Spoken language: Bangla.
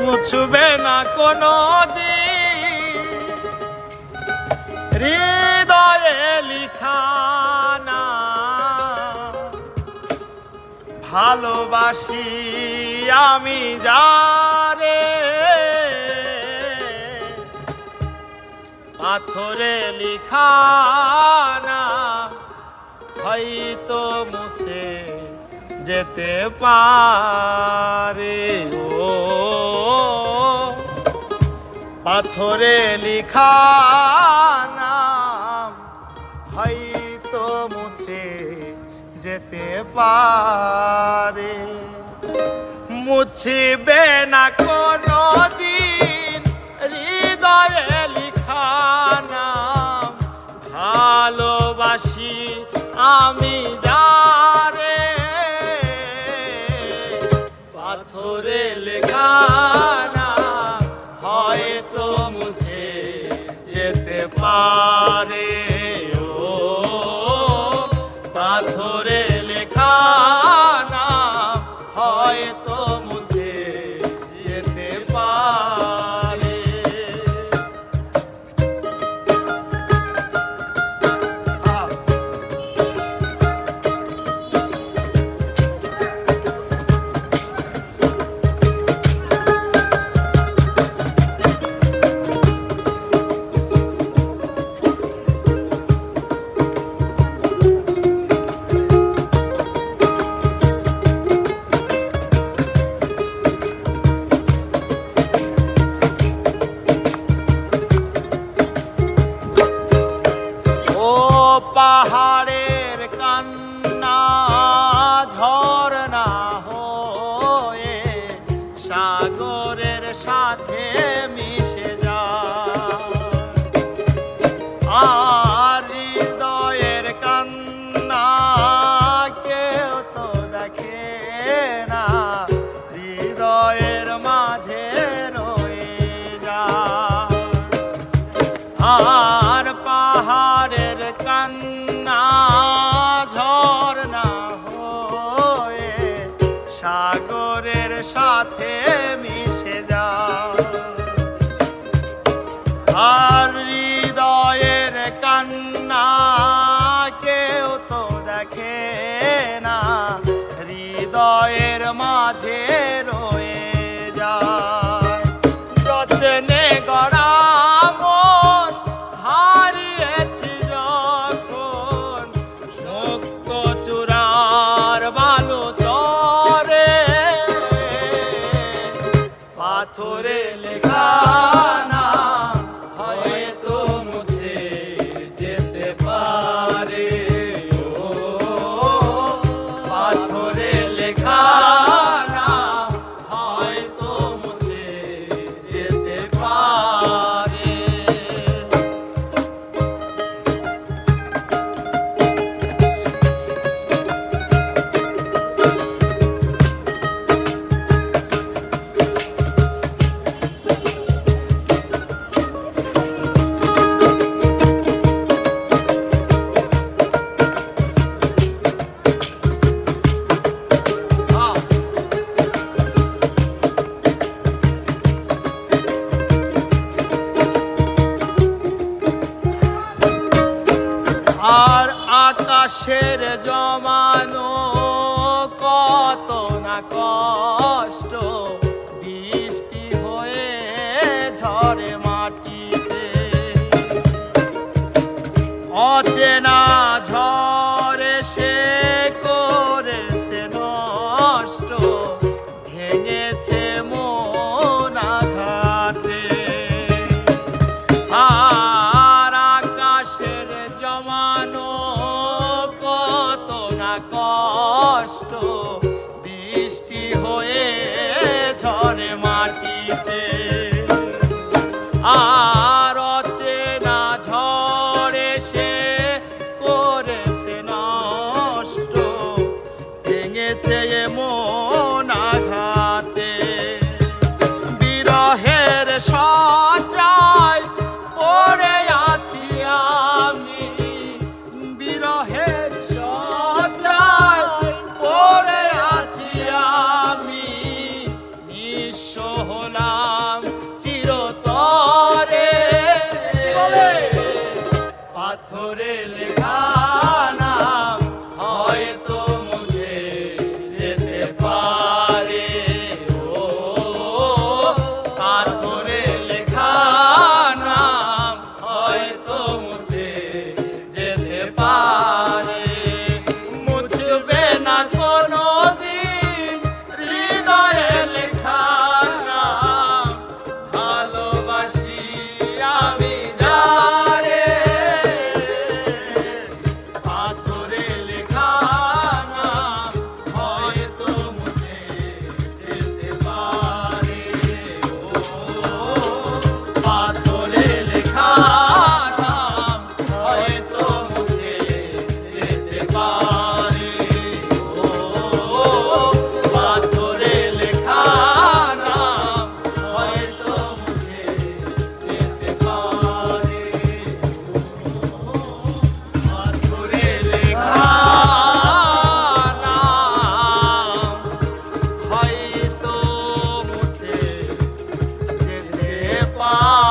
মুছবে না কোনো দিন হৃদয়ে লিখানা ভালোবাসি আমি যারে পাথরে লিখানা হয়তো মুছে যেতে পারে ও পাথরে লিখানা হয়তো মুছে যেতে পারে মুছবে না কোনো দিন হৃদয়ে লিখানা ভালোবাসি আমি যারে পাথরে লেখানা হয়তো মুছে যেতে পারে ও পাথরে লেখানা হয়তো মুছে যেতে পারে পাহাড়ের কান্না ঝরনা হয়ে সাগরের সাথে মিশে যায় আর হৃদয়ের কান্না কেউ তো দেখে না হৃদয়ের মাঝে রয়ে যায় আর পাহাড়ের কান্না ঝরনা হয়ে সাগরের সাথে মিশে যায় আর হৃদয়ের কান্না কেউ তো দেখে না হৃদয়ের মাঝে রয়ে যায় যত্নে গড়া পাথরে লেখানা হয়তো মুছে যেতে পারে ও পাথরে লেখানা হয়তো মুছে যেতে পারে আর আকাশের জমানো কত না কষ্ট বৃষ্টি হয়ে ঝরে মাটিতে অচেনা ঝড়ে সে করেছে নষ্ট ভেঙেছে মন আঘাতে আর আকাশের জমানো কত না কষ্ট বৃষ্টি হয়ে ঝরে মাটিতে আর অচেনা ঝড়ে সে করেছে নষ্ট ভেঙেছে মন আঘাতে বিরহের সজায় পড়ে আছি আমি বিরহের সজায় পড়ে আছি আমি নিঃস্ব হলাম পা